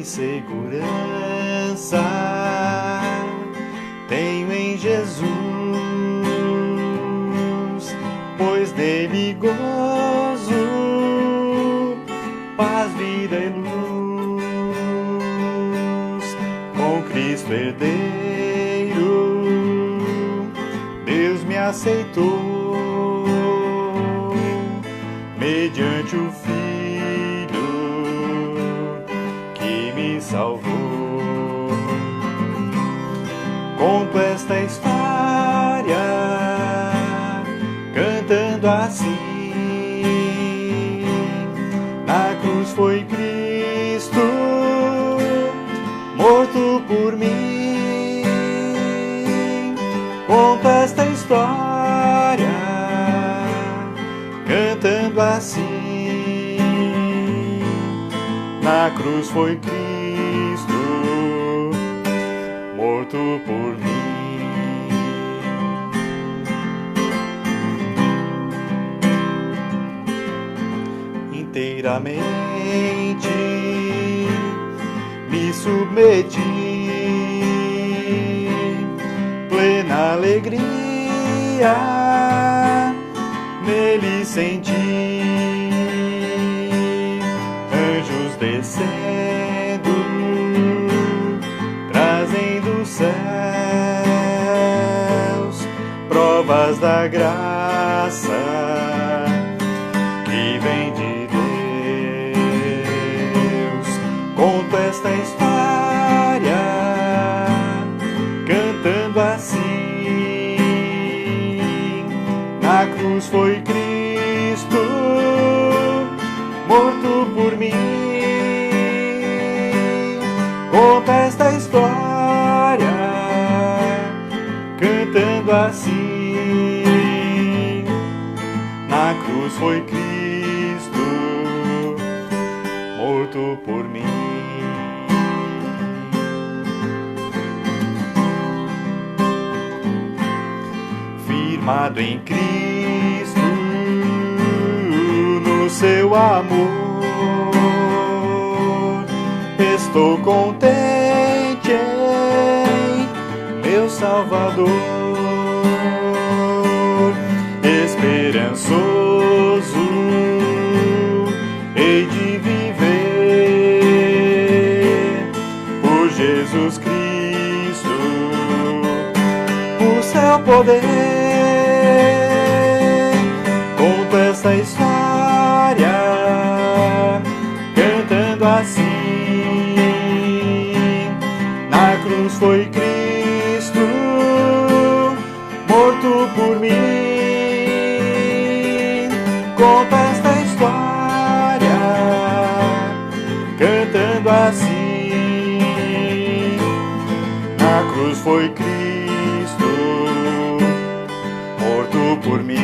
segurança tenho em Jesus, pois nele gozo, paz, vida e luz. Com Cristo herdeiro, Deus me aceitou, mediante o Filho que me salvou. Conto esta história cantando assim: na cruz foi Cristo morto por mim. Conto esta história cantando assim: na cruz foi Cristo morto por mim. Inteiramente me submeti, plena alegria nele senti, anjos descendo, trazendo céus, provas da graça que vem de Deus. Conto esta história cantando assim: na cruz foi Cristo morto por mim. Conto esta história cantando assim: na cruz foi Cristo morto por mim. Firmado em Cristo, no seu amor, estou contente em meu Salvador, esperançoso hei de viver por Jesus Cristo, o seu poder. Conto esta história cantando assim: na cruz foi Cristo morto por mim. Conto esta história cantando assim: na cruz foi Cristo morto por mim,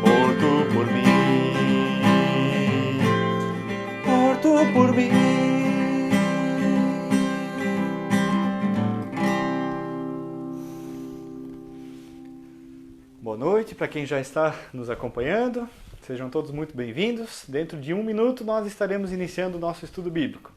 morto por mim, morto por mim. Boa noite para quem já está nos acompanhando. Sejam todos muito bem-vindos. Dentro de 1 minuto nós estaremos iniciando o nosso estudo bíblico.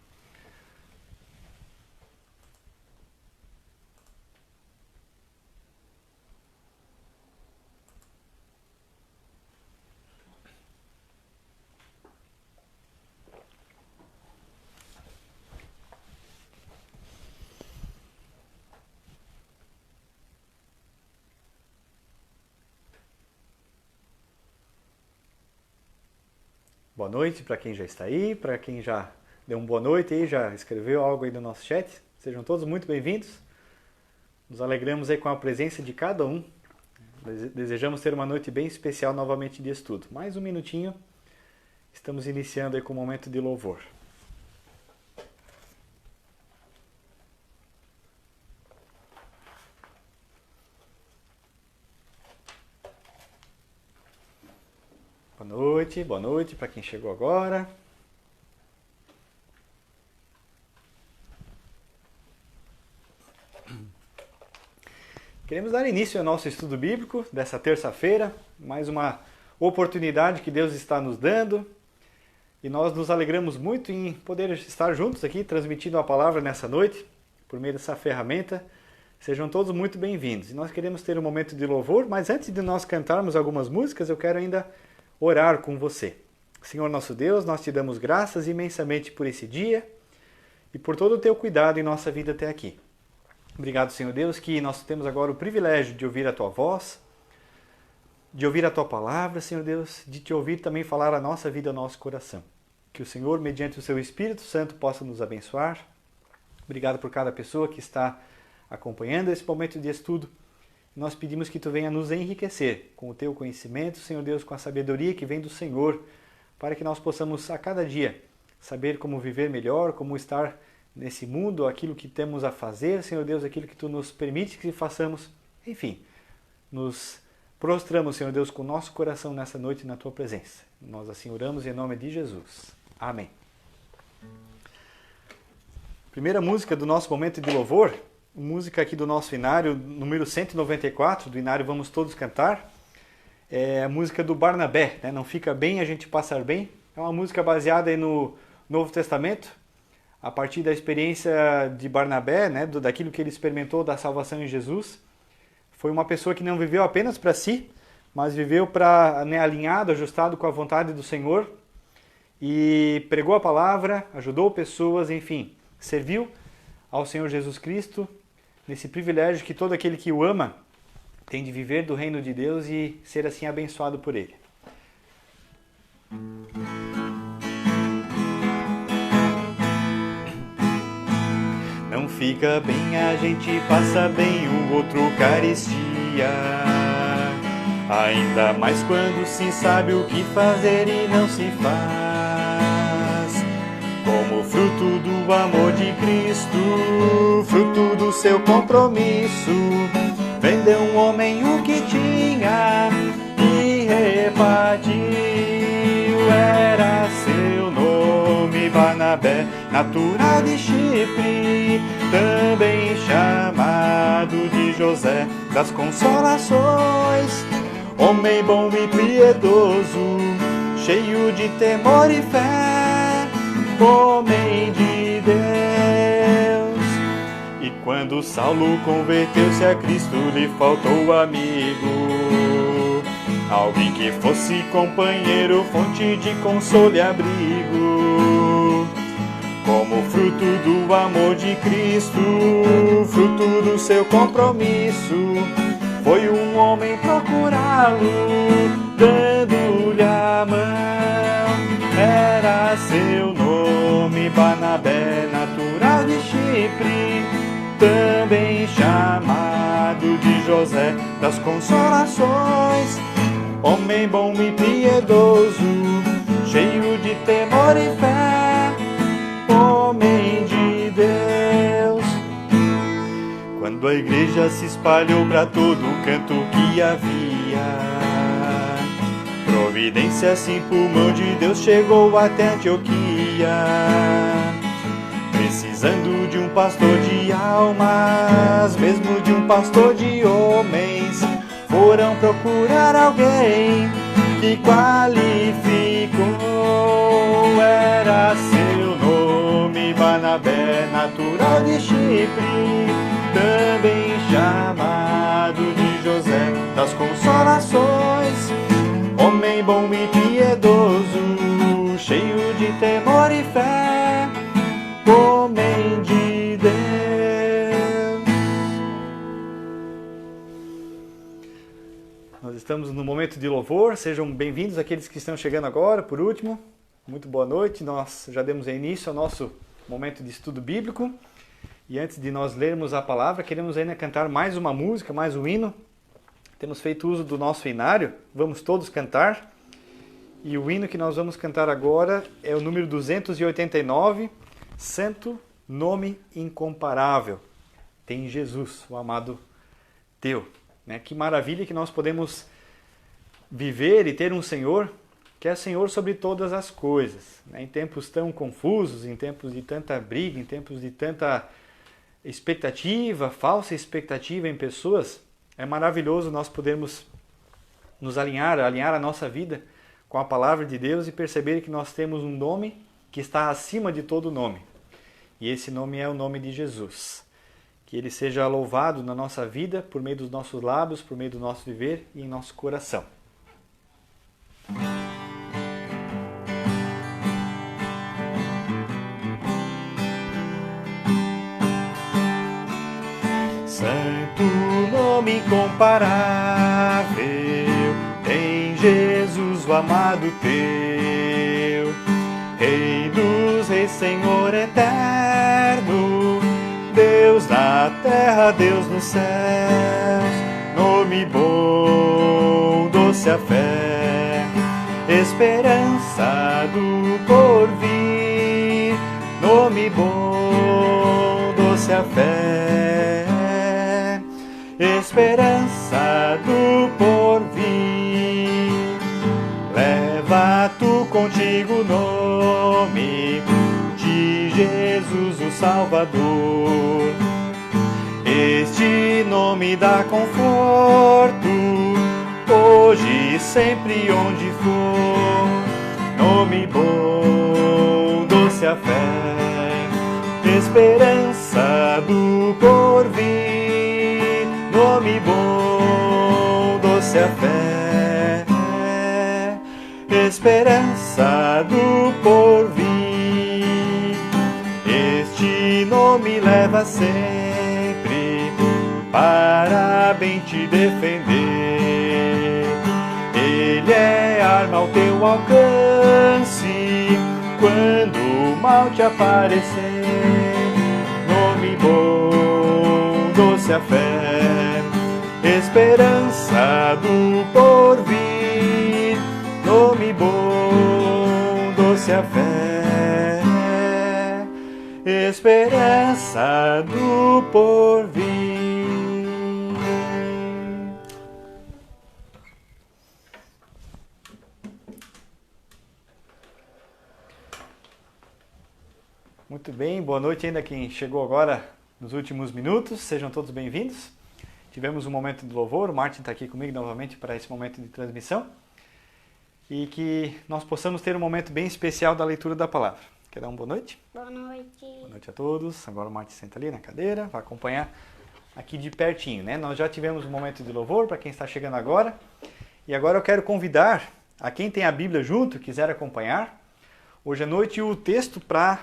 Boa noite para quem já está aí, para quem já deu uma boa noite aí, já escreveu algo aí no nosso chat. Sejam todos muito bem-vindos. Nos alegramos aí com a presença de cada um. Desejamos ter uma noite bem especial novamente de estudo. Mais um minutinho, estamos iniciando aí com o momento de louvor. Boa noite para quem chegou agora. Queremos dar início ao nosso estudo bíblico dessa terça-feira, mais uma oportunidade que Deus está nos dando e nós nos alegramos muito em poder estar juntos aqui, transmitindo a palavra nessa noite, por meio dessa ferramenta. Sejam todos muito bem-vindos. E nós queremos ter um momento de louvor, mas antes de nós cantarmos algumas músicas, eu quero ainda orar com você. Senhor nosso Deus, nós te damos graças imensamente por esse dia e por todo o teu cuidado em nossa vida até aqui. Obrigado, Senhor Deus, que nós temos agora o privilégio de ouvir a tua voz, de ouvir a tua palavra, Senhor Deus, de te ouvir também falar a nossa vida, ao nosso coração. Que o Senhor, mediante o seu Espírito Santo, possa nos abençoar. Obrigado por cada pessoa que está acompanhando esse momento de estudo. Nós pedimos que tu venha nos enriquecer com o teu conhecimento, Senhor Deus, com a sabedoria que vem do Senhor, para que nós possamos a cada dia saber como viver melhor, como estar nesse mundo, aquilo que temos a fazer, Senhor Deus, aquilo que tu nos permite que façamos. Enfim, nos prostramos, Senhor Deus, com o nosso coração nessa noite na tua presença. Nós assim oramos em nome de Jesus. Amém. Primeira música do nosso momento de louvor, música aqui do nosso inário, número 194, do inário Vamos Todos Cantar. É a música do Barnabé, né? Não fica bem a gente passar bem. É uma música baseada aí no Novo Testamento, a partir da experiência de Barnabé, né? Daquilo que ele experimentou da salvação em Jesus. Foi uma pessoa que não viveu apenas para si, mas viveu alinhado, ajustado com a vontade do Senhor, e pregou a palavra, ajudou pessoas, enfim, serviu ao Senhor Jesus Cristo nesse privilégio que todo aquele que o ama tem de viver do reino de Deus e ser assim abençoado por ele. Não fica bem, a gente passa bem, o outro carestia. Ainda mais quando se sabe o que fazer e não se faz. Como fruto do amor de Cristo, fruto do seu compromisso, vendeu um homem o que tinha e repartiu. Era seu nome Barnabé, natural de Chipre, também chamado de José das Consolações. Homem bom e piedoso, cheio de temor e fé, homem de Deus. E quando Saulo converteu-se a Cristo, lhe faltou amigo, alguém que fosse companheiro, fonte de consolo e abrigo. Como fruto do amor de Cristo, fruto do seu compromisso, foi um homem procurá-lo, dando-lhe a mão. Era seu nome Barnabé, natural de Chipre, também chamado de José das Consolações. Homem bom e piedoso, cheio de temor e fé, homem de Deus. Quando a igreja se espalhou para todo canto que havia, providência assim por mão de Deus chegou até Antioquia. Precisando de um pastor de almas, mesmo de um pastor de homens, foram procurar alguém que qualificou. Era seu nome Barnabé, natural de Chipre, também chamado de José das Consolações. Homem bom e piedoso, cheio de temor e fé, homem de Deus. Nós estamos no momento de louvor, sejam bem-vindos aqueles que estão chegando agora, por último. Muito boa noite, nós já demos início ao nosso momento de estudo bíblico. E antes de nós lermos a palavra, queremos ainda cantar mais uma música, mais um hino. Temos feito uso do nosso hinário, vamos todos cantar. E o hino que nós vamos cantar agora é o número 289, Santo Nome Incomparável. Tem Jesus, o amado teu. Que maravilha que nós podemos viver e ter um Senhor que é Senhor sobre todas as coisas. Em tempos tão confusos, em tempos de tanta briga, em tempos de tanta expectativa, falsa expectativa em pessoas, é maravilhoso nós podermos nos alinhar a nossa vida com a palavra de Deus e perceber que nós temos um nome que está acima de todo nome. E esse nome é o nome de Jesus. Que Ele seja louvado na nossa vida, por meio dos nossos lábios, por meio do nosso viver e em nosso coração. Santo nome incomparável, em Jesus o amado teu, Rei dos reis, Senhor eterno, Deus na terra, Deus nos céus, nome bom, doce a fé, esperança do porvir, nome bom, doce a fé, esperança do porvir, leva tu contigo o nome de Jesus o Salvador. Este nome dá conforto, hoje e sempre onde for. Nome bom, doce a fé, esperança do porvir. Nome bom, doce a fé, esperança do porvir. Este nome leva sempre para bem te defender. Ele é arma ao teu alcance quando o mal te aparecer. Nome bom, doce a fé, esperança do porvir. Nome bom, doce a fé, esperança do porvir. Muito bem, boa noite ainda quem chegou agora nos últimos minutos, sejam todos bem-vindos. Tivemos um momento de louvor, o Martin está aqui comigo novamente para esse momento de transmissão e que nós possamos ter um momento bem especial da leitura da palavra. Quer dar uma boa noite? Boa noite. Boa noite a todos. Agora o Martin senta ali na cadeira, vai acompanhar aqui de pertinho, né? Nós já tivemos um momento de louvor para quem está chegando agora e agora eu quero convidar a quem tem a Bíblia junto, quiser acompanhar. Hoje à noite o texto para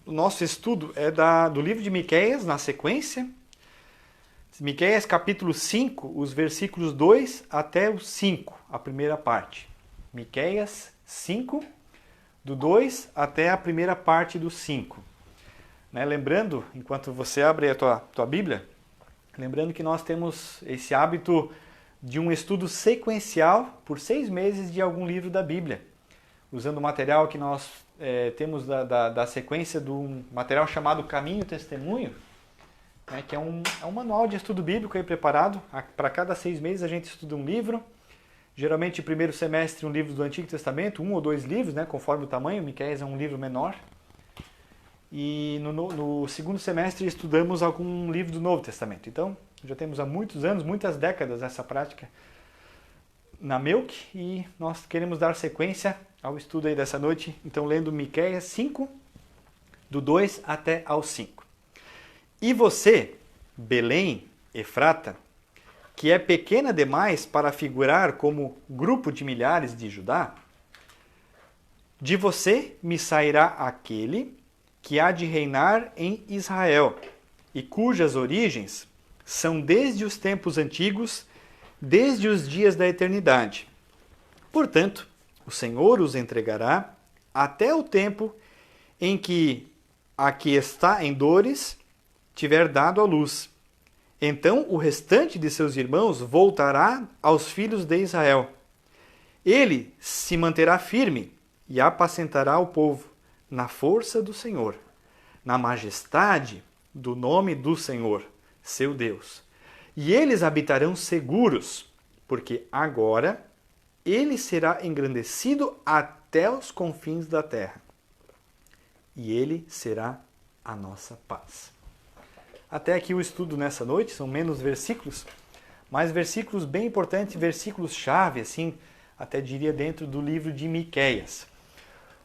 o nosso estudo é do livro de Miqueias, na sequência. Miqueias capítulo 5, os versículos 2 até o 5, a primeira parte. Miqueias 5, do 2 até a primeira parte do 5. Né? Lembrando, enquanto você abre a tua Bíblia, lembrando que nós temos esse hábito de um estudo sequencial por 6 meses de algum livro da Bíblia, usando o material que nós temos da sequência do material chamado Caminho e Testemunho, né, que é um manual de estudo bíblico aí preparado. Para cada 6 meses a gente estuda um livro, geralmente primeiro semestre um livro do Antigo Testamento, 1 ou 2 livros, né, conforme o tamanho. Miqueias é um livro menor. E no segundo semestre estudamos algum livro do Novo Testamento. Então já temos há muitos anos, muitas décadas essa prática na Melk e nós queremos dar sequência ao estudo aí dessa noite, então lendo Miqueias 5, do 2 até ao 5. E você, Belém, Efrata, que é pequena demais para figurar como grupo de milhares de Judá, de você me sairá aquele que há de reinar em Israel, e cujas origens são desde os tempos antigos, desde os dias da eternidade. Portanto, o Senhor os entregará até o tempo em que a que está em dores tiver dado à luz. Então o restante de seus irmãos voltará aos filhos de Israel. Ele se manterá firme e apacentará o povo na força do Senhor, na majestade do nome do Senhor, seu Deus. E eles habitarão seguros, porque agora ele será engrandecido até os confins da terra. E ele será a nossa paz. Até aqui o estudo nessa noite, são menos versículos, mas versículos bem importantes, versículos-chave, assim, até diria dentro do livro de Miqueias.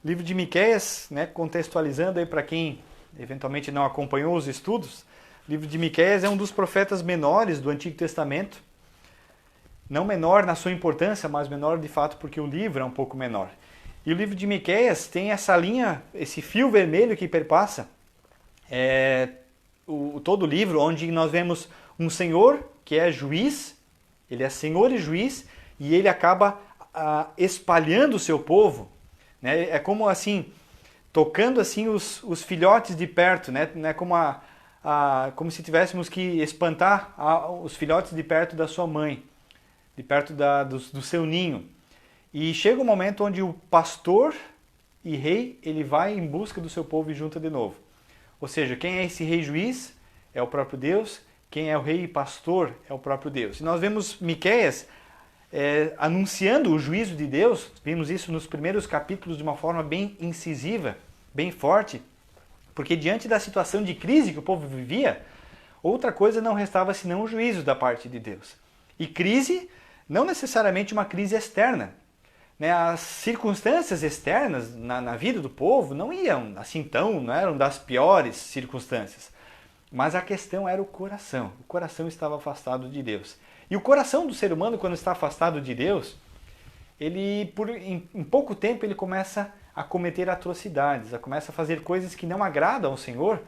O livro de Miqueias, né, contextualizando aí para quem eventualmente não acompanhou os estudos, o livro de Miqueias é um dos profetas menores do Antigo Testamento. Não menor na sua importância, mas menor de fato porque o livro é um pouco menor. E o livro de Miqueias tem essa linha, esse fio vermelho que perpassa todo o livro, onde nós vemos um Senhor que é juiz, ele é Senhor e juiz, e ele acaba espalhando o seu povo, né? É como assim, tocando assim os filhotes de perto, né? Como se tivéssemos que espantar os filhotes de perto da sua mãe, de perto do seu ninho. E chega um momento onde o pastor e rei, ele vai em busca do seu povo e junta de novo. Ou seja, quem é esse rei juiz? É o próprio Deus. Quem é o rei e pastor? É o próprio Deus. E nós vemos Miqueias anunciando o juízo de Deus. Vimos isso nos primeiros capítulos de uma forma bem incisiva, bem forte. Porque diante da situação de crise que o povo vivia, outra coisa não restava senão o juízo da parte de Deus. E crise, não necessariamente uma crise externa. As circunstâncias externas na vida do povo não iam assim não eram das piores circunstâncias. Mas a questão era o coração. O coração estava afastado de Deus. E o coração do ser humano, quando está afastado de Deus, em pouco tempo ele começa a cometer atrocidades, começa a fazer coisas que não agradam ao Senhor.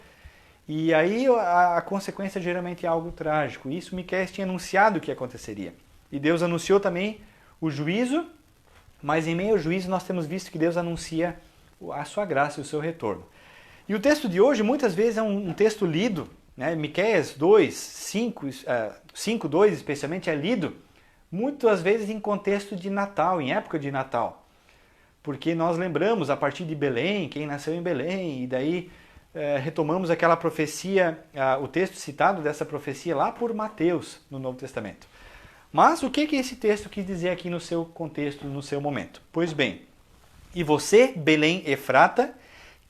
E aí a consequência geralmente é algo trágico. Isso Miqueias tinha anunciado que aconteceria. E Deus anunciou também o juízo. Mas em meio ao juízo nós temos visto que Deus anuncia a sua graça e o seu retorno. E o texto de hoje muitas vezes é um texto lido, né? Miqueias 2, 5, 2 especialmente é lido muitas vezes em contexto de Natal, em época de Natal. Porque nós lembramos a partir de Belém, quem nasceu em Belém, e daí retomamos aquela profecia, o texto citado dessa profecia lá por Mateus no Novo Testamento. Mas o que esse texto quis dizer aqui no seu contexto, no seu momento? Pois bem, e você, Belém Efrata,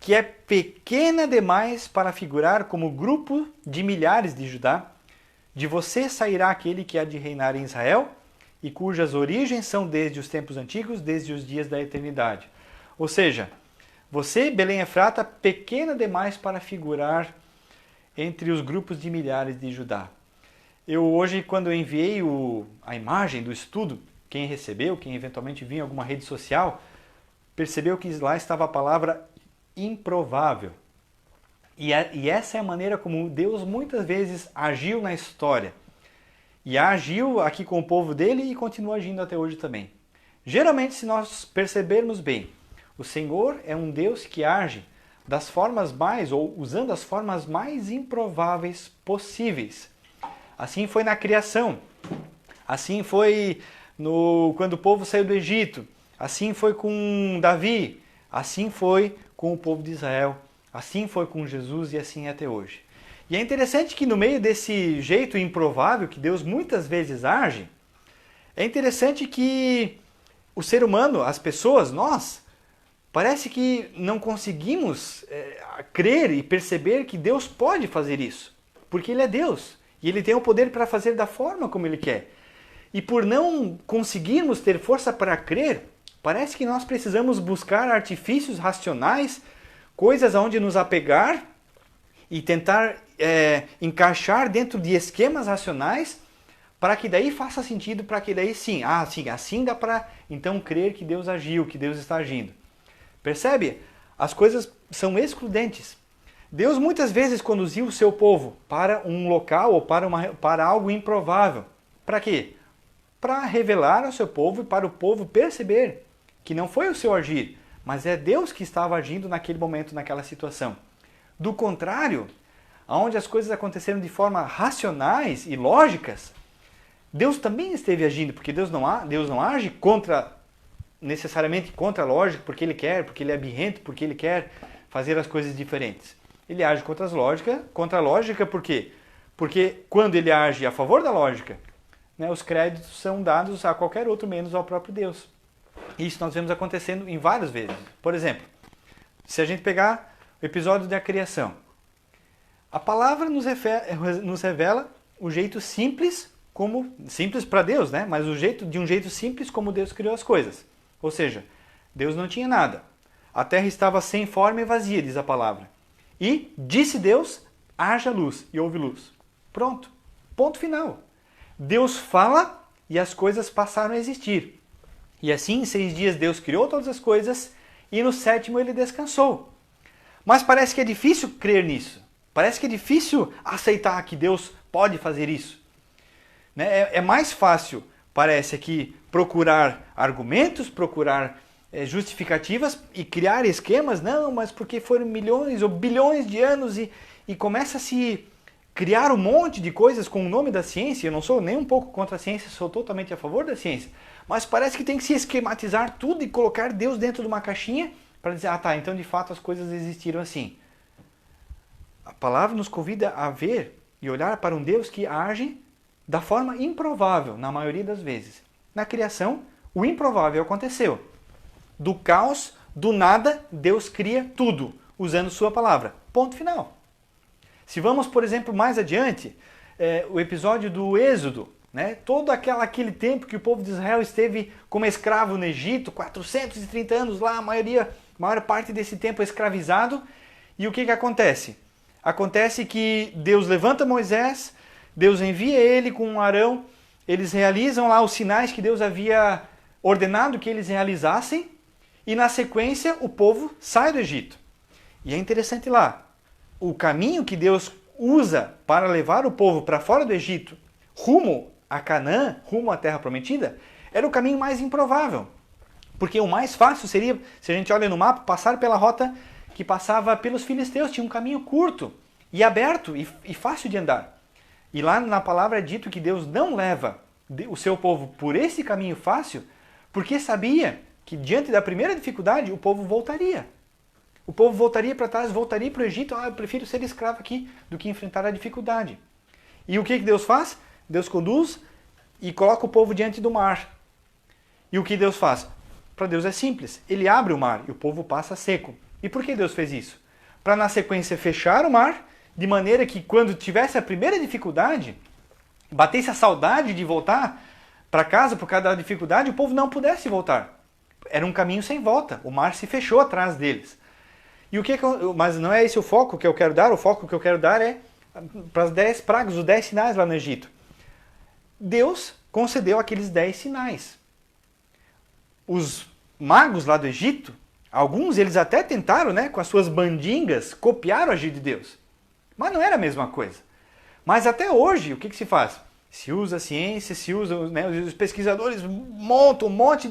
que é pequena demais para figurar como grupo de milhares de Judá, de você sairá aquele que há de reinar em Israel, e cujas origens são desde os tempos antigos, desde os dias da eternidade. Ou seja, você, Belém Efrata, pequena demais para figurar entre os grupos de milhares de Judá. Eu hoje, quando eu enviei a imagem do estudo, quem recebeu, quem eventualmente viu em alguma rede social, percebeu que lá estava a palavra improvável. E essa é a maneira como Deus muitas vezes agiu na história. E agiu aqui com o povo dele e continua agindo até hoje também. Geralmente, se nós percebermos bem, o Senhor é um Deus que age das formas ou usando as formas mais improváveis possíveis. Assim foi na criação, assim foi quando o povo saiu do Egito, assim foi com Davi, assim foi com o povo de Israel, assim foi com Jesus e assim é até hoje. E é interessante que no meio desse jeito improvável que Deus muitas vezes age, é interessante que o ser humano, as pessoas, nós, parece que não conseguimos crer e perceber que Deus pode fazer isso, porque Ele é Deus. E Ele tem o poder para fazer da forma como Ele quer. E por não conseguirmos ter força para crer, parece que nós precisamos buscar artifícios racionais, coisas aonde nos apegar e tentar encaixar dentro de esquemas racionais para que daí faça sentido, para que daí sim, assim dá para então crer que Deus agiu, que Deus está agindo. Percebe? As coisas são excludentes. Deus muitas vezes conduziu o seu povo para um local ou para algo improvável. Para quê? Para revelar ao seu povo e para o povo perceber que não foi o seu agir, mas é Deus que estava agindo naquele momento, naquela situação. Do contrário, onde as coisas aconteceram de forma racionais e lógicas, Deus também esteve agindo, porque Deus não age necessariamente contra a lógica, porque Ele quer, porque Ele é birrento, porque Ele quer fazer as coisas diferentes. Ele age contra a lógica, por quê? Porque quando ele age a favor da lógica, os créditos são dados a qualquer outro menos ao próprio Deus. Isso nós vemos acontecendo em várias vezes. Por exemplo, se a gente pegar o episódio da criação, a palavra nos revela o jeito simples como simples para Deus, né? Mas de um jeito simples como Deus criou as coisas. Ou seja, Deus não tinha nada. A terra estava sem forma e vazia, diz a palavra. E disse Deus, haja luz, e houve luz. Pronto. Ponto final. Deus fala e as coisas passaram a existir. E assim, em 6 dias, Deus criou todas as coisas e no 7º ele descansou. Mas parece que é difícil crer nisso. Parece que é difícil aceitar que Deus pode fazer isso. Né? É mais fácil, parece aqui, procurar argumentos, procurar justificativas e criar esquemas. Não, mas porque foram milhões ou bilhões de anos e começa a se criar um monte de coisas com o nome da ciência. Eu não sou nem um pouco contra a ciência, sou totalmente a favor da ciência. Mas parece que tem que se esquematizar tudo e colocar Deus dentro de uma caixinha para dizer, então de fato as coisas existiram assim. A palavra nos convida a ver e olhar para um Deus que age da forma improvável, na maioria das vezes. Na criação, o improvável aconteceu. Do caos, do nada, Deus cria tudo, usando sua palavra. Ponto final. Se vamos, por exemplo, mais adiante, o episódio do Êxodo, né? Todo aquele tempo que o povo de Israel esteve como escravo no Egito, 430 anos lá, a maior parte desse tempo escravizado. E o que acontece? Acontece que Deus levanta Moisés, Deus envia ele com Arão, eles realizam lá os sinais que Deus havia ordenado que eles realizassem, e na sequência o povo sai do Egito. E é interessante lá, o caminho que Deus usa para levar o povo para fora do Egito, rumo a Canaã, rumo à Terra Prometida, era o caminho mais improvável. Porque o mais fácil seria, se a gente olha no mapa, passar pela rota que passava pelos filisteus. Tinha um caminho curto e aberto e fácil de andar. E lá na palavra é dito que Deus não leva o seu povo por esse caminho fácil, porque sabia que diante da primeira dificuldade o povo voltaria. O povo voltaria para trás, voltaria para o Egito. Eu prefiro ser escravo aqui do que enfrentar a dificuldade. E o que Deus faz? Deus conduz e coloca o povo diante do mar. E o que Deus faz? Para Deus é simples. Ele abre o mar e o povo passa seco. E por que Deus fez isso? Para na sequência fechar o mar, de maneira que quando tivesse a primeira dificuldade, batesse a saudade de voltar para casa por causa da dificuldade, o povo não pudesse voltar. Era um caminho sem volta. O mar se fechou atrás deles. E mas não é esse o foco que eu quero dar. O foco que eu quero dar é para as 10 pragas, os 10 sinais lá no Egito. Deus concedeu aqueles 10 sinais. Os magos lá do Egito, alguns eles até tentaram, né, com as suas mandingas, copiar o agir de Deus. Mas não era a mesma coisa. Mas até hoje, o que se faz? Se usa a ciência, né, os pesquisadores montam um monte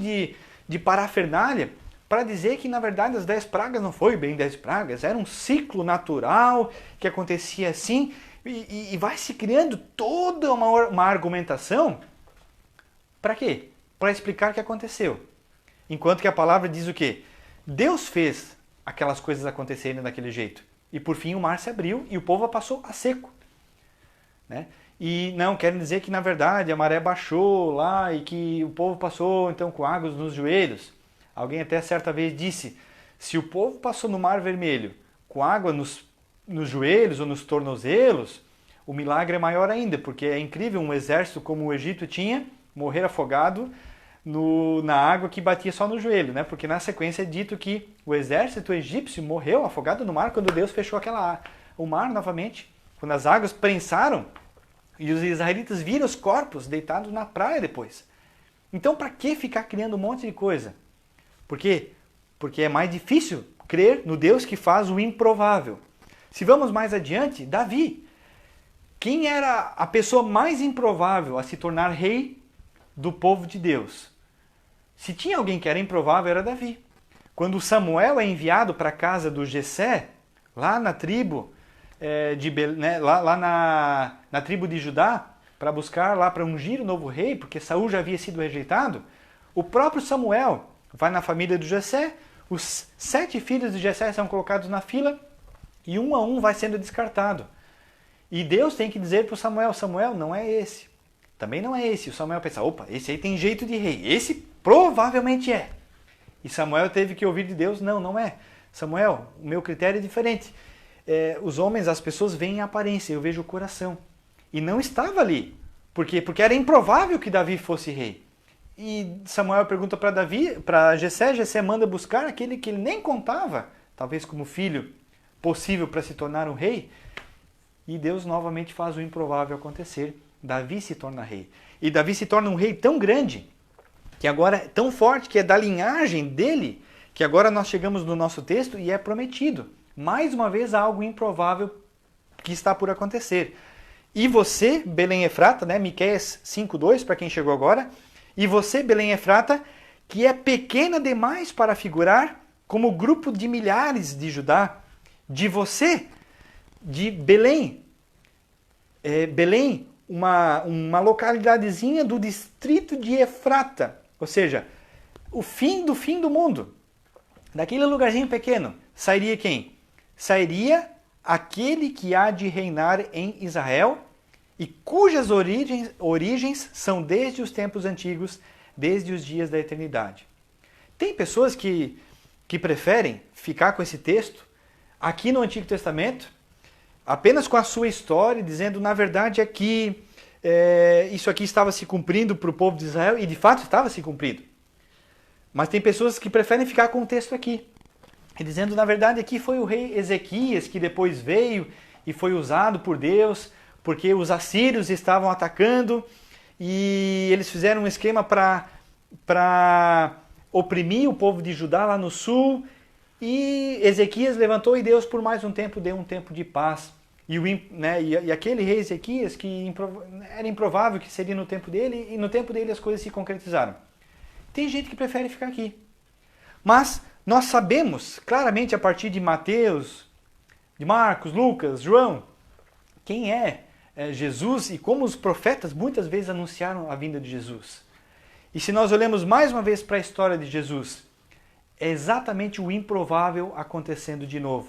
de parafernália para dizer que, na verdade, as 10 pragas não foi bem 10 pragas, era um ciclo natural que acontecia assim, e vai se criando toda uma argumentação. Para quê? Para explicar o que aconteceu. Enquanto que a palavra diz o quê? Deus fez aquelas coisas acontecerem daquele jeito. E por fim o mar se abriu e o povo passou a seco. Né? E não querem dizer que, na verdade, a maré baixou lá e que o povo passou então com águas nos joelhos. Alguém até certa vez disse, se o povo passou no Mar Vermelho com água nos joelhos ou nos tornozelos, o milagre é maior ainda, porque é incrível um exército como o Egito tinha, morrer afogado na água que batia só no joelho, né? Porque na sequência é dito que o exército egípcio morreu afogado no mar quando Deus fechou o mar novamente, quando as águas prensaram e os israelitas viram os corpos deitados na praia depois. Então, para que ficar criando um monte de coisa? Por quê? Porque é mais difícil crer no Deus que faz o improvável. Se vamos mais adiante, Davi. Quem era a pessoa mais improvável a se tornar rei do povo de Deus? Se tinha alguém que era improvável, era Davi. Quando Samuel é enviado para a casa do Jessé, lá na tribo na tribo de Judá, para ungir o novo rei, porque Saul já havia sido rejeitado, o próprio Samuel vai na família do Jessé, os 7 filhos de Jessé são colocados na fila e um a um vai sendo descartado. E Deus tem que dizer para o Samuel, Samuel, não é esse. Também não é esse. O Samuel pensa, opa, esse aí tem jeito de rei. Esse provavelmente é. E Samuel teve que ouvir de Deus, não é. Samuel, o meu critério é diferente. Os homens, as pessoas veem a aparência, eu vejo o coração. E não estava ali Por quê? Porque era improvável que Davi fosse rei. E Samuel pergunta para Davi, para Jessé, Jessé manda buscar aquele que ele nem contava, talvez como filho possível para se tornar um rei. E Deus novamente faz o improvável acontecer. Davi se torna rei. E Davi se torna um rei tão grande, que agora é tão forte, que é da linhagem dele, que agora nós chegamos no nosso texto e é prometido. Mais uma vez, algo improvável que está por acontecer. E você, Belém Efrata, né, Miqueias 5:2, para quem chegou agora, e você, Belém Efrata, que é pequena demais para figurar como grupo de milhares de Judá, de você, de Belém. Belém, uma localidadezinha do distrito de Efrata, ou seja, o fim do mundo. Daquele lugarzinho pequeno, sairia quem? Sairia aquele que há de reinar em Israel e cujas origens são desde os tempos antigos, desde os dias da eternidade. Tem pessoas que preferem ficar com esse texto aqui no Antigo Testamento, apenas com a sua história, dizendo, na verdade, é que isso aqui estava se cumprindo para o povo de Israel, e de fato estava se cumprindo. Mas tem pessoas que preferem ficar com o texto aqui, e dizendo, na verdade, aqui foi o rei Ezequias que depois veio e foi usado por Deus, porque os assírios estavam atacando, e eles fizeram um esquema para oprimir o povo de Judá lá no sul, e Ezequias levantou e Deus por mais um tempo deu um tempo de paz. E aquele rei Ezequias, que era improvável que seria no tempo dele, e no tempo dele as coisas se concretizaram. Tem gente que prefere ficar aqui. Mas nós sabemos claramente a partir de Mateus, de Marcos, Lucas, João, quem é Jesus e como os profetas muitas vezes anunciaram a vinda de Jesus. E se nós olhamos mais uma vez para a história de Jesus, é exatamente o improvável acontecendo de novo.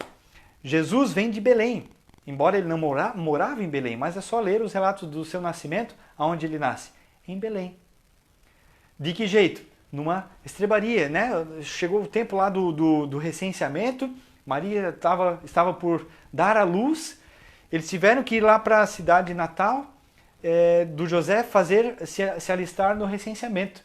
Jesus vem de Belém, embora ele não morava em Belém, mas é só ler os relatos do seu nascimento, aonde ele nasce, em Belém. De que jeito? Numa estrebaria, né? Chegou o tempo lá do recenseamento, Maria estava por dar à luz, eles tiveram que ir lá para a cidade natal do José se alistar no recenseamento.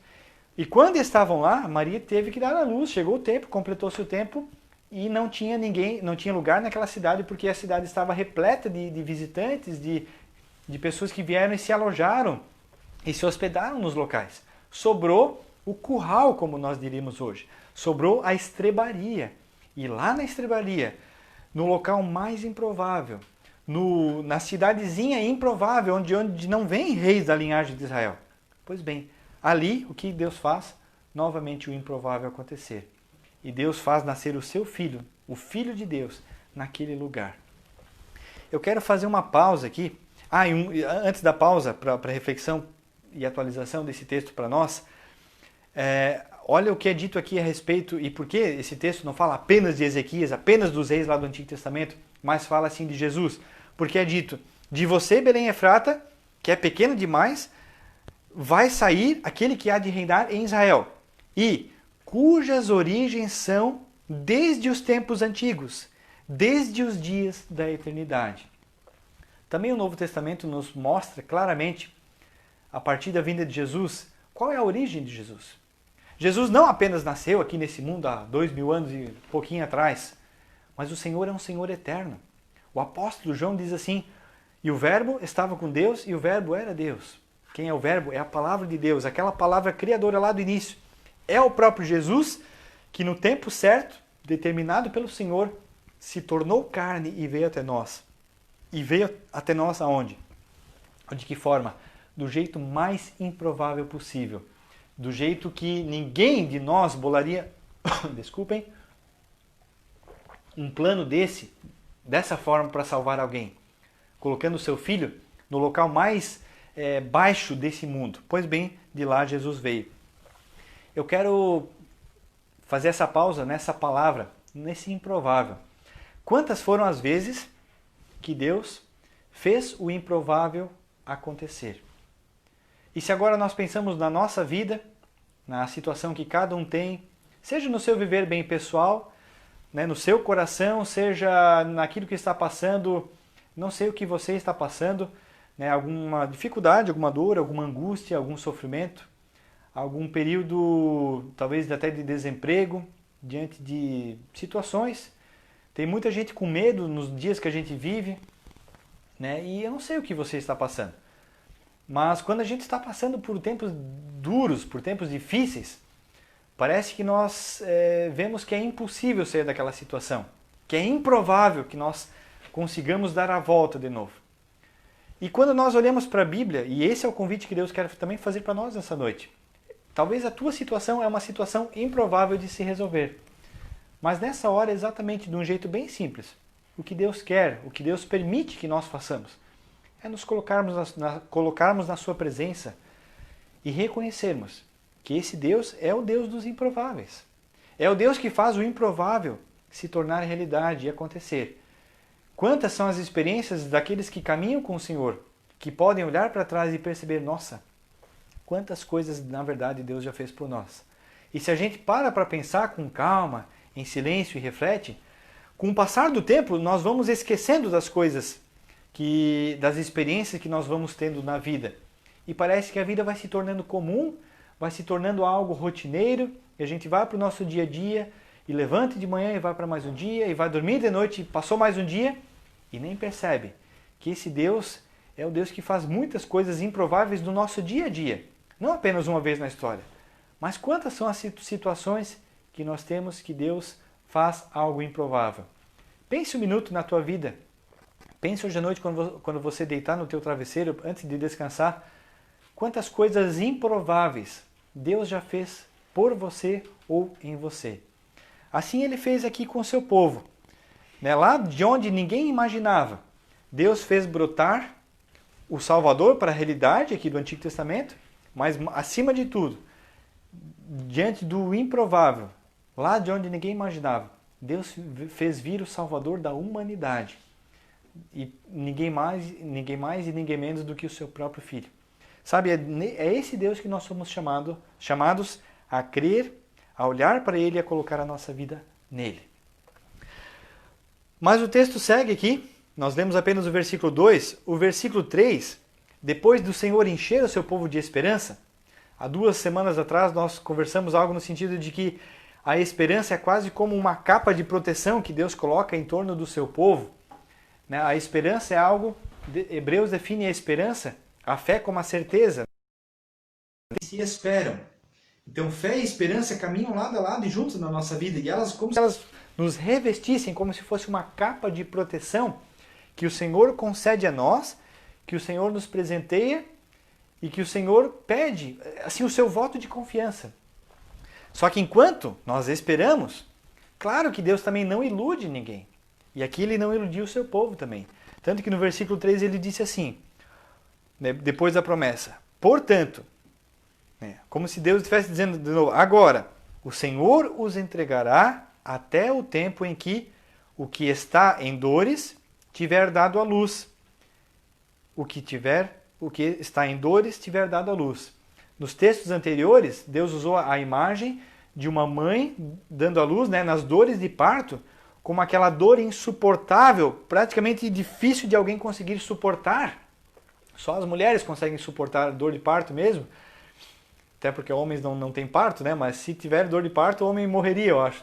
E quando estavam lá, Maria teve que dar à luz, chegou o tempo, completou-se o tempo e não tinha ninguém, não tinha lugar naquela cidade porque a cidade estava repleta de visitantes, de pessoas que vieram e se alojaram e se hospedaram nos locais. Sobrou o curral, como nós diríamos hoje. Sobrou a estrebaria. E lá na estrebaria, no local mais improvável, na cidadezinha improvável, onde não vem reis da linhagem de Israel. Pois bem, ali o que Deus faz? Novamente o improvável acontecer. E Deus faz nascer o seu filho, o Filho de Deus, naquele lugar. Eu quero fazer uma pausa aqui. Antes da pausa, para reflexão e atualização desse texto para nós, olha o que é dito aqui a respeito, e por que esse texto não fala apenas de Ezequias, apenas dos reis lá do Antigo Testamento, mas fala assim de Jesus. Porque é dito, de você, Belém Efrata, que é pequeno demais, vai sair aquele que há de reinar em Israel, e cujas origens são desde os tempos antigos, desde os dias da eternidade. Também o Novo Testamento nos mostra claramente, a partir da vinda de Jesus, qual é a origem de Jesus. Jesus não apenas nasceu aqui nesse mundo há 2000 anos e pouquinho atrás, mas o Senhor é um Senhor eterno. O apóstolo João diz assim, e o verbo estava com Deus e o verbo era Deus. Quem é o verbo? É a palavra de Deus, aquela palavra criadora lá do início. É o próprio Jesus que no tempo certo, determinado pelo Senhor, se tornou carne e veio até nós. E veio até nós aonde? De que forma? Do jeito mais improvável possível. Do jeito que ninguém de nós bolaria, desculpem, um plano dessa forma para salvar alguém. Colocando o seu filho no local mais baixo desse mundo. Pois bem, de lá Jesus veio. Eu quero fazer essa pausa nessa palavra, nesse improvável. Quantas foram as vezes que Deus fez o improvável acontecer? E se agora nós pensamos na nossa vida, na situação que cada um tem, seja no seu viver bem pessoal, né, no seu coração, seja naquilo que está passando, não sei o que você está passando, né, alguma dificuldade, alguma dor, alguma angústia, algum sofrimento, algum período talvez até de desemprego, diante de situações. Tem muita gente com medo nos dias que a gente vive, né? E eu não sei o que você está passando. Mas quando a gente está passando por tempos duros, por tempos difíceis, parece que nós vemos que é impossível sair daquela situação, que é improvável que nós consigamos dar a volta de novo. E quando nós olhamos para a Bíblia, e esse é o convite que Deus quer também fazer para nós nessa noite, talvez a tua situação é uma situação improvável de se resolver. Mas nessa hora, exatamente de um jeito bem simples, o que Deus quer, o que Deus permite que nós façamos, é nos colocarmos na sua presença e reconhecermos que esse Deus é o Deus dos improváveis. É o Deus que faz o improvável se tornar realidade e acontecer. Quantas são as experiências daqueles que caminham com o Senhor, que podem olhar para trás e perceber, nossa, quantas coisas na verdade Deus já fez por nós. E se a gente para pensar com calma, em silêncio e reflete, com o passar do tempo nós vamos esquecendo das coisas, das experiências que nós vamos tendo na vida. E parece que a vida vai se tornando comum, vai se tornando algo rotineiro, e a gente vai para o nosso dia a dia, e levanta de manhã e vai para mais um dia, e vai dormir de noite e passou mais um dia, e nem percebe que esse Deus é o Deus que faz muitas coisas improváveis no nosso dia a dia. Não apenas uma vez na história, mas quantas são as situações que nós temos que Deus faz algo improvável. Pense um minuto na tua vida. Pense hoje à noite quando você deitar no teu travesseiro, antes de descansar, quantas coisas improváveis Deus já fez por você ou em você. Assim Ele fez aqui com o seu povo. Lá de onde ninguém imaginava, Deus fez brotar o Salvador para a realidade aqui do Antigo Testamento, mas acima de tudo, diante do improvável, lá de onde ninguém imaginava, Deus fez vir o Salvador da humanidade. E ninguém mais e ninguém menos do que o seu próprio Filho. Sabe, é esse Deus que nós somos chamados a crer, a olhar para Ele e a colocar a nossa vida nele. Mas o texto segue aqui, nós lemos apenas o versículo 2, o versículo 3, depois do Senhor encher o seu povo de esperança. Há 2 semanas atrás nós conversamos algo no sentido de que a esperança é quase como uma capa de proteção que Deus coloca em torno do seu povo. A esperança é algo, Hebreus define a esperança, a fé como a certeza. Se esperam. Então fé e esperança caminham lado a lado e juntos na nossa vida. E elas, como se elas nos revestissem, como se fosse uma capa de proteção que o Senhor concede a nós, que o Senhor nos presenteia e que o Senhor pede, assim, o seu voto de confiança. Só que enquanto nós esperamos, claro que Deus também não ilude ninguém. E aqui Ele não iludiu o seu povo também. Tanto que no versículo 3 Ele disse assim, depois da promessa, portanto, como se Deus estivesse dizendo de novo, agora, o Senhor os entregará até o tempo em que o que está em dores tiver dado à luz. O que está em dores tiver dado à luz. Nos textos anteriores, Deus usou a imagem de uma mãe dando à luz, nas dores de parto, como aquela dor insuportável, praticamente difícil de alguém conseguir suportar. Só as mulheres conseguem suportar a dor de parto mesmo. Até porque homens não têm parto, mas se tiver dor de parto, o homem morreria, eu acho.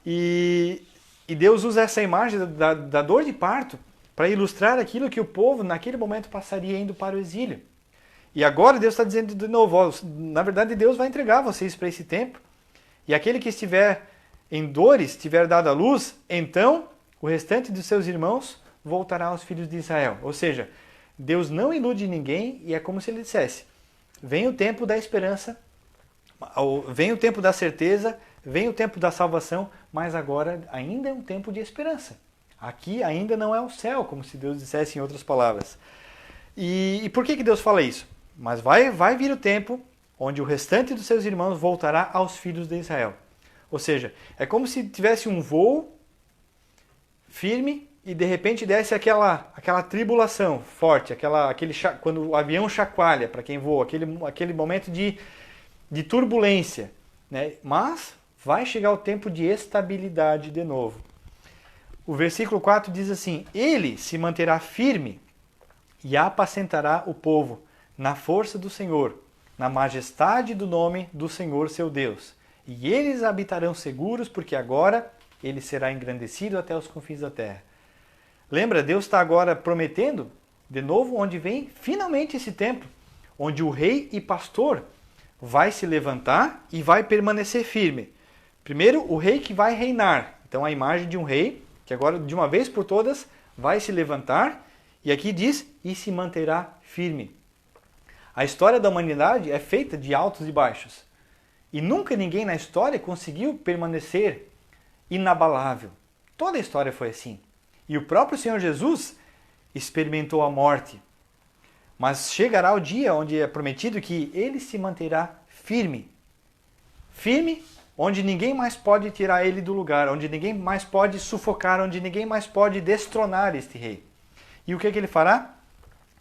E Deus usa essa imagem da dor de parto para ilustrar aquilo que o povo naquele momento passaria indo para o exílio. E agora Deus está dizendo de novo, na verdade Deus vai entregar vocês para esse tempo. E aquele que estiver em dores, tiver dado à luz, então o restante dos seus irmãos voltará aos filhos de Israel. Ou seja, Deus não ilude ninguém e é como se Ele dissesse, vem o tempo da esperança, vem o tempo da certeza, vem o tempo da salvação, mas agora ainda é um tempo de esperança. Aqui ainda não é o céu, como se Deus dissesse em outras palavras. E por que Deus fala isso? Mas vai vir o tempo onde o restante dos seus irmãos voltará aos filhos de Israel. Ou seja, é como se tivesse um voo firme e de repente desse aquela tribulação forte, quando o avião chacoalha para quem voa, aquele momento de turbulência. Mas vai chegar o tempo de estabilidade de novo. O versículo 4 diz assim, Ele se manterá firme e apacentará o povo na força do Senhor, na majestade do nome do Senhor seu Deus. E eles habitarão seguros, porque agora ele será engrandecido até os confins da terra. Lembra, Deus está agora prometendo, de novo, onde vem finalmente esse tempo, onde o rei e pastor vai se levantar e vai permanecer firme. Primeiro, o rei que vai reinar. Então, a imagem de um rei, que agora, de uma vez por todas, vai se levantar, e aqui diz, e se manterá firme. A história da humanidade é feita de altos e baixos. E nunca ninguém na história conseguiu permanecer inabalável. Toda a história foi assim. E o próprio Senhor Jesus experimentou a morte. Mas chegará o dia onde é prometido que ele se manterá firme. Firme, onde ninguém mais pode tirar ele do lugar, onde ninguém mais pode sufocar, onde ninguém mais pode destronar este rei. E o que ele fará?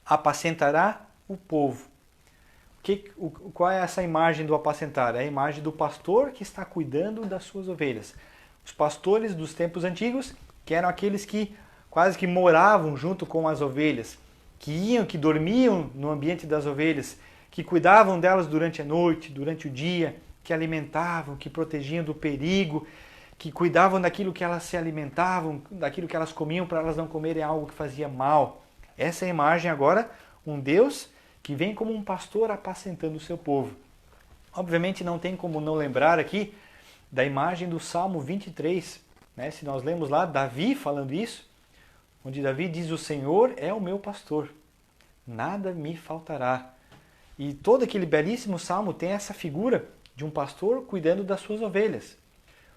Apacentará o povo. Qual é essa imagem do apacentar? É a imagem do pastor que está cuidando das suas ovelhas. Os pastores dos tempos antigos, que eram aqueles que quase que moravam junto com as ovelhas, que dormiam no ambiente das ovelhas, que cuidavam delas durante a noite, durante o dia, que alimentavam, que protegiam do perigo, que cuidavam daquilo que elas se alimentavam, daquilo que elas comiam para elas não comerem algo que fazia mal. Essa é a imagem agora, um Deus que vem como um pastor apacentando o seu povo. Obviamente não tem como não lembrar aqui da imagem do Salmo 23, né? Se nós lemos lá, Davi falando isso, onde Davi diz, o Senhor é o meu pastor, nada me faltará. E todo aquele belíssimo salmo tem essa figura de um pastor cuidando das suas ovelhas.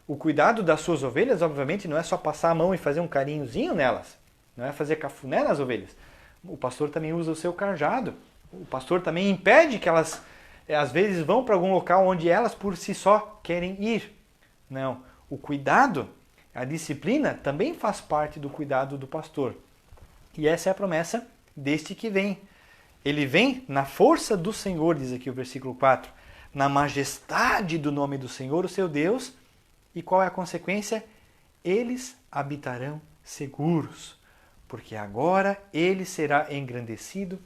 O cuidado das suas ovelhas, obviamente, não é só passar a mão e fazer um carinhozinho nelas, não é fazer cafuné nas ovelhas. O pastor também usa o seu cajado, o pastor também impede que elas, às vezes, vão para algum local onde elas por si só querem ir. Não, o cuidado, a disciplina também faz parte do cuidado do pastor. E essa é a promessa deste que vem. Ele vem na força do Senhor, diz aqui o versículo 4, na majestade do nome do Senhor, o seu Deus. E qual é a consequência? Eles habitarão seguros, porque agora ele será engrandecido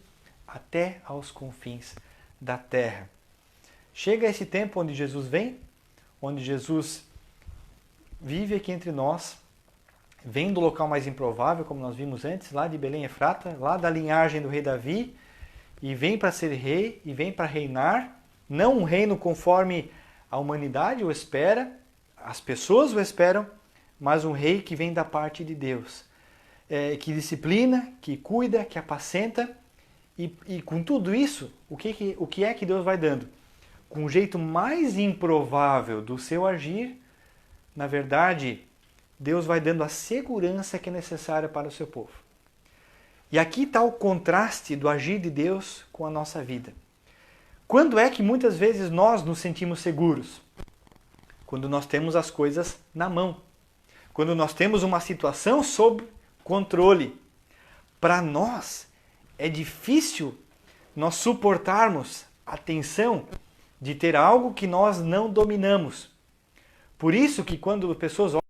até aos confins da terra. Chega esse tempo onde Jesus vem, onde Jesus vive aqui entre nós, vem do local mais improvável, como nós vimos antes, lá de Belém Efrata, lá da linhagem do rei Davi, e vem para ser rei, e vem para reinar, não um reino conforme a humanidade o espera, as pessoas o esperam, mas um rei que vem da parte de Deus, que disciplina, que cuida, que apacenta, e com tudo isso, o que é que Deus vai dando? Com o jeito mais improvável do seu agir, na verdade, Deus vai dando a segurança que é necessária para o seu povo. E aqui está o contraste do agir de Deus com a nossa vida. Quando é que muitas vezes nós nos sentimos seguros? Quando nós temos as coisas na mão. Quando nós temos uma situação sob controle. Para nós, é difícil nós suportarmos a tensão de ter algo que nós não dominamos. Por isso que quando pessoas olham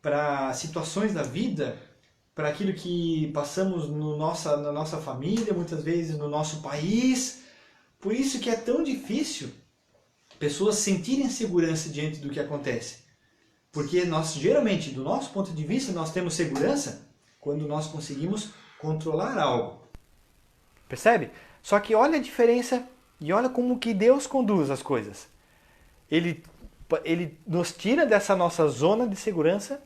para situações da vida, para aquilo que passamos na nossa família, muitas vezes no nosso país, por isso que é tão difícil pessoas sentirem segurança diante do que acontece. Porque nós, geralmente, do nosso ponto de vista, nós temos segurança quando nós conseguimos controlar algo. Percebe? Só que olha a diferença e olha como que Deus conduz as coisas. Ele nos tira dessa nossa zona de segurança,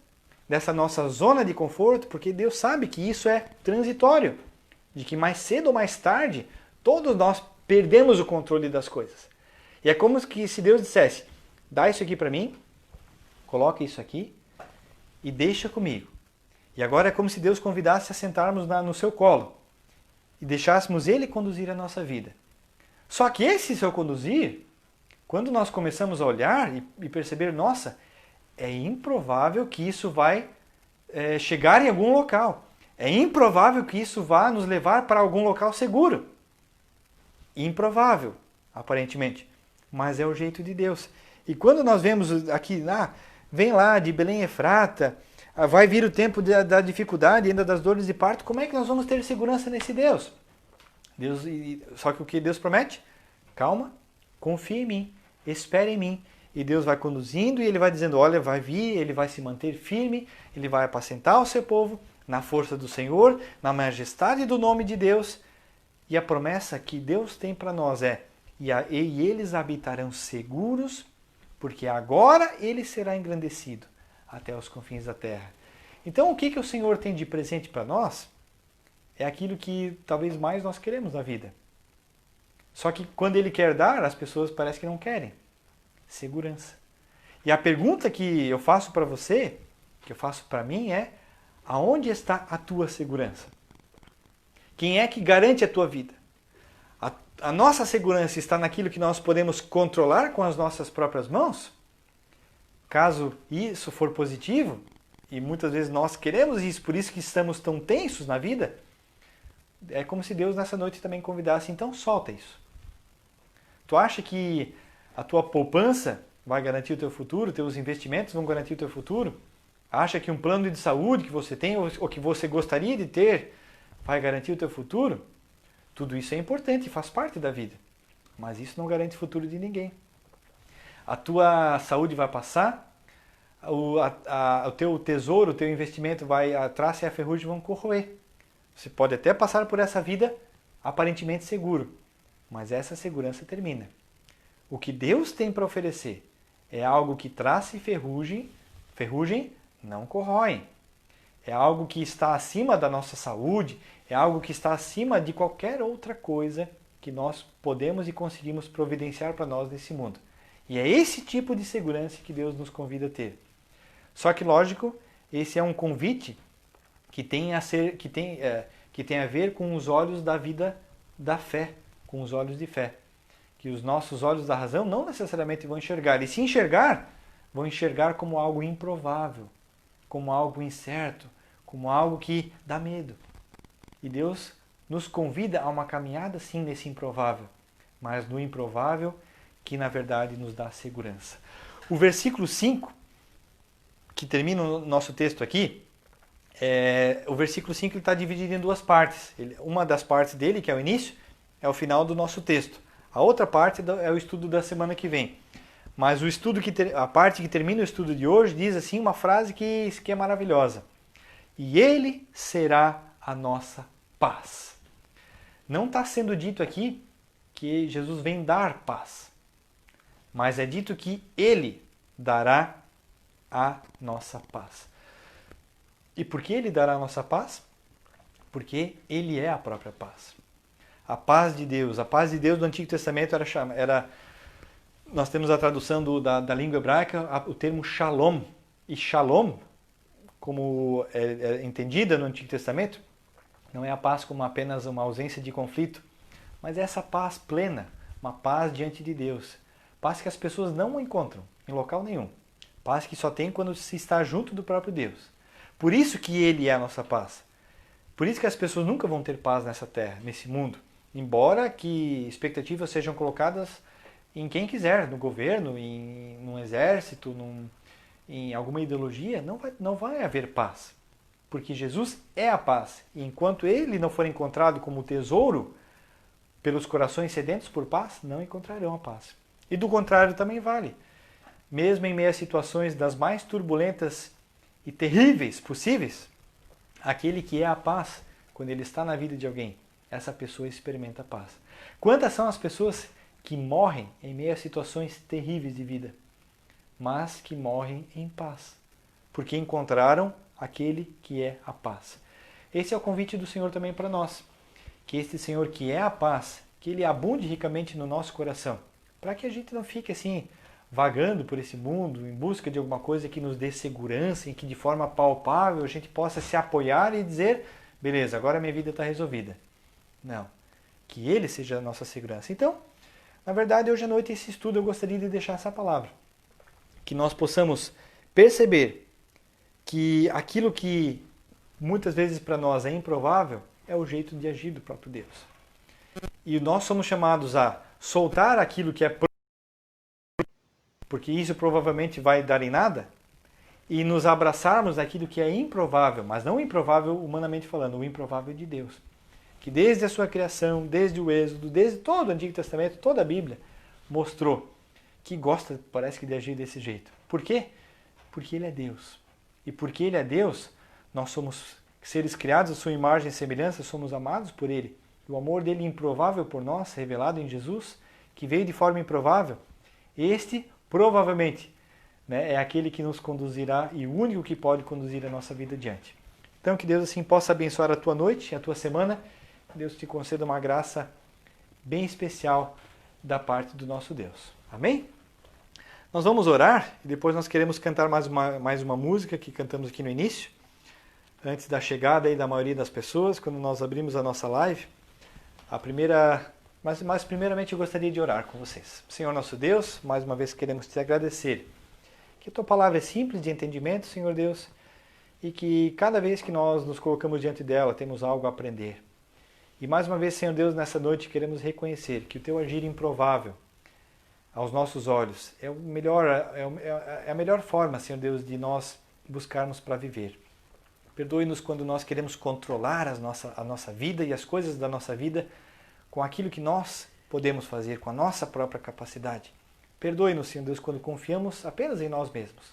dessa nossa zona de conforto, porque Deus sabe que isso é transitório, de que mais cedo ou mais tarde, todos nós perdemos o controle das coisas. E é como se Deus dissesse, dá isso aqui para mim, coloca isso aqui e deixa comigo. E agora é como se Deus convidasse a sentarmos no seu colo e deixássemos Ele conduzir a nossa vida. Só que esse seu conduzir, quando nós começamos a olhar e perceber, nossa, é improvável que isso vai chegar em algum local. É improvável que isso vá nos levar para algum local seguro. Improvável, aparentemente. Mas é o jeito de Deus. E quando nós vemos aqui, vem lá de Belém Efrata, vai vir o tempo da dificuldade, ainda das dores de parto, como é que nós vamos ter segurança nesse Deus? Só que o que Deus promete? Calma, confia em mim, espere em mim. E Deus vai conduzindo e Ele vai dizendo, olha, vai vir, Ele vai se manter firme, Ele vai apacentar o seu povo na força do Senhor, na majestade do nome de Deus. E a promessa que Deus tem para nós é, e eles habitarão seguros, porque agora Ele será engrandecido até os confins da terra. Então o que o Senhor tem de presente para nós é aquilo que talvez mais nós queremos na vida. Só que quando Ele quer dar, as pessoas parecem que não querem. Segurança. E a pergunta que eu faço para você, que eu faço para mim é, aonde está a tua segurança? Quem é que garante a tua vida? A nossa segurança está naquilo que nós podemos controlar com as nossas próprias mãos? Caso isso for positivo, e muitas vezes nós queremos isso, por isso que estamos tão tensos na vida, é como se Deus nessa noite também convidasse, então solta isso. Tu acha que a tua poupança vai garantir o teu futuro, teus investimentos vão garantir o teu futuro? Acha que um plano de saúde que você tem ou que você gostaria de ter vai garantir o teu futuro? Tudo isso é importante e faz parte da vida. Mas isso não garante o futuro de ninguém. A tua saúde vai passar, o teu tesouro, o teu investimento a traça e a ferrugem vão corroer. Você pode até passar por essa vida aparentemente seguro, mas essa segurança termina. O que Deus tem para oferecer é algo que traça e ferrugem não corroem. É algo que está acima da nossa saúde, é algo que está acima de qualquer outra coisa que nós podemos e conseguimos providenciar para nós nesse mundo. E é esse tipo de segurança que Deus nos convida a ter. Só que, lógico, esse é um convite que tem a ver com os olhos da vida da fé, com os olhos de fé. Que os nossos olhos da razão não necessariamente vão enxergar. E se enxergar, vão enxergar como algo improvável, como algo incerto, como algo que dá medo. E Deus nos convida a uma caminhada sim nesse improvável, mas no improvável que na verdade nos dá segurança. O versículo 5, que termina o nosso texto aqui, o versículo 5 está dividido em duas partes. Uma das partes dele, que é o início, é o final do nosso texto. A outra parte é o estudo da semana que vem. Mas a parte que termina o estudo de hoje diz assim uma frase que é maravilhosa. E Ele será a nossa paz. Não está sendo dito aqui que Jesus vem dar paz, mas é dito que Ele dará a nossa paz. E por que Ele dará a nossa paz? Porque Ele é a própria paz. A paz de Deus do Antigo Testamento nós temos a tradução da língua hebraica, o termo shalom. E shalom, como é entendida no Antigo Testamento, não é a paz como apenas uma ausência de conflito, mas é essa paz plena, uma paz diante de Deus. Paz que as pessoas não encontram em local nenhum. Paz que só tem quando se está junto do próprio Deus. Por isso que Ele é a nossa paz. Por isso que as pessoas nunca vão ter paz nessa terra, nesse mundo. Embora que expectativas sejam colocadas em quem quiser, no governo, num exército, em alguma ideologia, não vai haver paz. Porque Jesus é a paz. E enquanto Ele não for encontrado como tesouro pelos corações sedentos por paz, não encontrarão a paz. E do contrário também vale. Mesmo em meio a situações das mais turbulentas e terríveis possíveis, aquele que é a paz, quando ele está na vida de alguém, essa pessoa experimenta a paz. Quantas são as pessoas que morrem em meio a situações terríveis de vida, mas que morrem em paz, porque encontraram aquele que é a paz. Esse é o convite do Senhor também para nós, que este Senhor que é a paz, que Ele abunde ricamente no nosso coração, para que a gente não fique assim, vagando por esse mundo, em busca de alguma coisa que nos dê segurança, em que de forma palpável a gente possa se apoiar e dizer, beleza, agora minha vida está resolvida. Não, que Ele seja a nossa segurança. Então, na verdade, hoje à noite, esse estudo eu gostaria de deixar essa palavra. Que nós possamos perceber que aquilo que muitas vezes para nós é improvável é o jeito de agir do próprio Deus. E nós somos chamados a soltar aquilo que é porque isso provavelmente vai dar em nada, e nos abraçarmos naquilo que é improvável, mas não improvável humanamente falando, o improvável de Deus. Que desde a sua criação, desde o Êxodo, desde todo o Antigo Testamento, toda a Bíblia, mostrou que gosta, parece que, de agir desse jeito. Por quê? Porque Ele é Deus. E porque Ele é Deus, nós somos seres criados à sua imagem e semelhança, somos amados por Ele. E o amor dele improvável por nós, revelado em Jesus, que veio de forma improvável, este provavelmente, né, é aquele que nos conduzirá e o único que pode conduzir a nossa vida adiante. Então que Deus assim possa abençoar a tua noite, a tua semana, que Deus te conceda uma graça bem especial da parte do nosso Deus. Amém? Nós vamos orar e depois nós queremos cantar mais uma música que cantamos aqui no início, antes da chegada aí da maioria das pessoas, quando nós abrimos a nossa live. Mas primeiramente eu gostaria de orar com vocês. Senhor nosso Deus, mais uma vez queremos te agradecer. Que a tua palavra é simples de entendimento, Senhor Deus, e que cada vez que nós nos colocamos diante dela temos algo a aprender. E mais uma vez, Senhor Deus, nessa noite queremos reconhecer que o teu agir improvável aos nossos olhos é a melhor forma, Senhor Deus, de nós buscarmos para viver. Perdoe-nos quando nós queremos controlar a nossa vida e as coisas da nossa vida com aquilo que nós podemos fazer, com a nossa própria capacidade. Perdoe-nos, Senhor Deus, quando confiamos apenas em nós mesmos.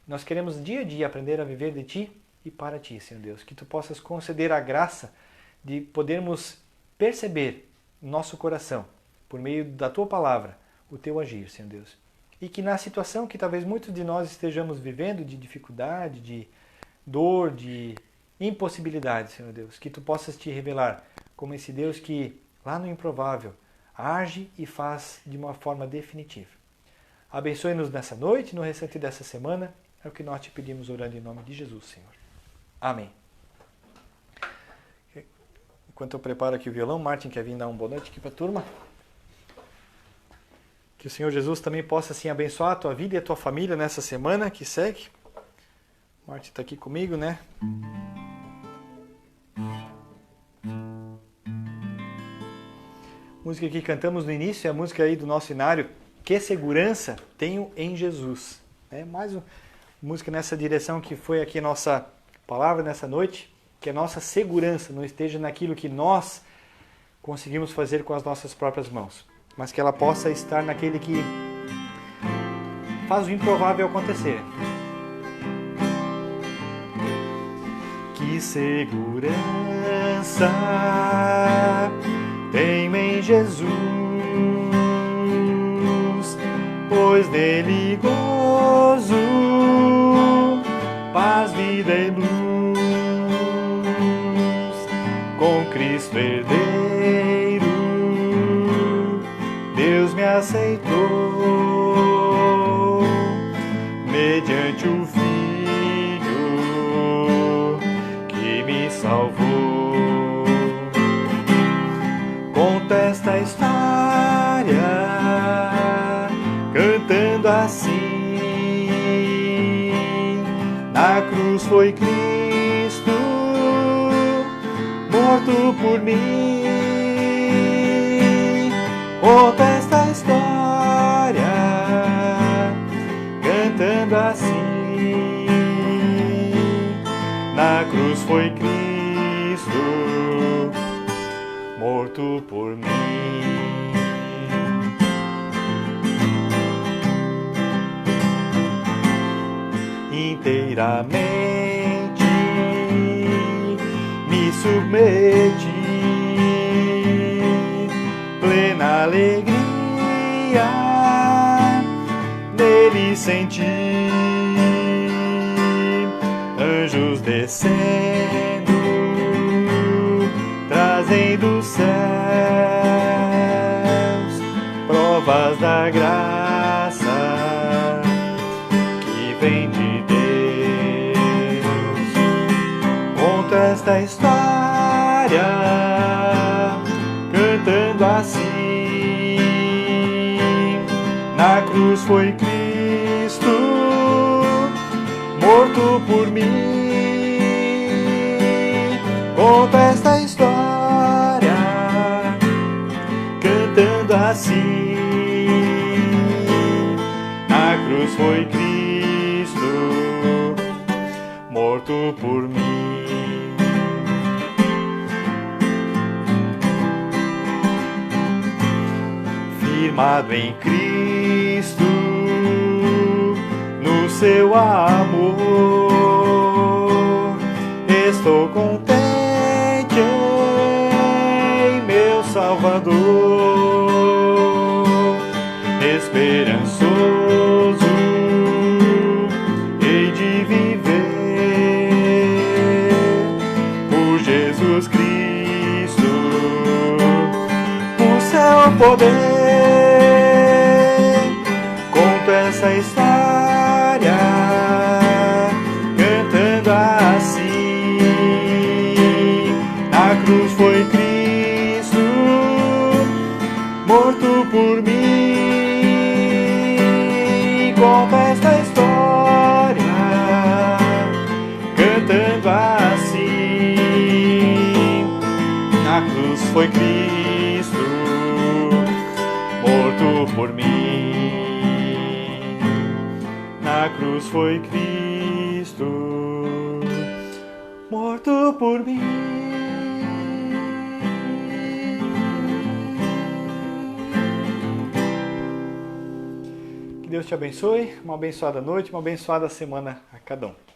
Nós queremos dia a dia aprender a viver de Ti e para Ti, Senhor Deus. Que Tu possas conceder a graça de podermos perceber no nosso coração, por meio da Tua palavra, o Teu agir, Senhor Deus. E que na situação que talvez muitos de nós estejamos vivendo, de dificuldade, de dor, de impossibilidade, Senhor Deus, que Tu possas Te revelar como esse Deus que, lá no improvável, age e faz de uma forma definitiva. Abençoe-nos nessa noite, no restante dessa semana, é o que nós Te pedimos orando em nome de Jesus, Senhor. Amém. Enquanto eu preparo aqui o violão, Martin quer vir dar uma boa noite aqui para a turma. Que o Senhor Jesus também possa assim abençoar a tua vida e a tua família nessa semana que segue. Martin está aqui comigo, né? A música que cantamos no início é a música aí do nosso inário, Que Segurança Tenho em Jesus. É mais uma música nessa direção que foi aqui a nossa palavra nessa noite, que a nossa segurança não esteja naquilo que nós conseguimos fazer com as nossas próprias mãos, mas que ela possa estar naquele que faz o improvável acontecer. Que segurança tenho em Jesus, pois nele gozo, paz, vida e luz. Com Cristo herdeiro, Deus me aceitou, mediante o Filho que me salvou. Conta esta história, cantando assim: na cruz foi Cristo, morto por mim. Conta esta história, cantando assim: na cruz foi Cristo, morto por mim. Inteiramente me submeti, plena alegria nele senti, anjos descendo, trazendo os céus, provas da graça que vem de Deus. Conta esta história, cantando assim: na cruz foi Cristo, morto por mim. Conta esta história, cantando assim: na cruz foi Cristo, por mim. Firmado em Cristo, no seu amor, estou contente em meu Salvador, esperançoso hei de viver por Jesus Cristo, o seu poder. Conto essa história cantando assim: na cruz foi Cristo morto por mim. Conto esta história cantando assim: na cruz foi Cristo morto por mim. Na cruz foi Cristo morto por mim. Que Deus te abençoe, uma abençoada noite, uma abençoada semana a cada um.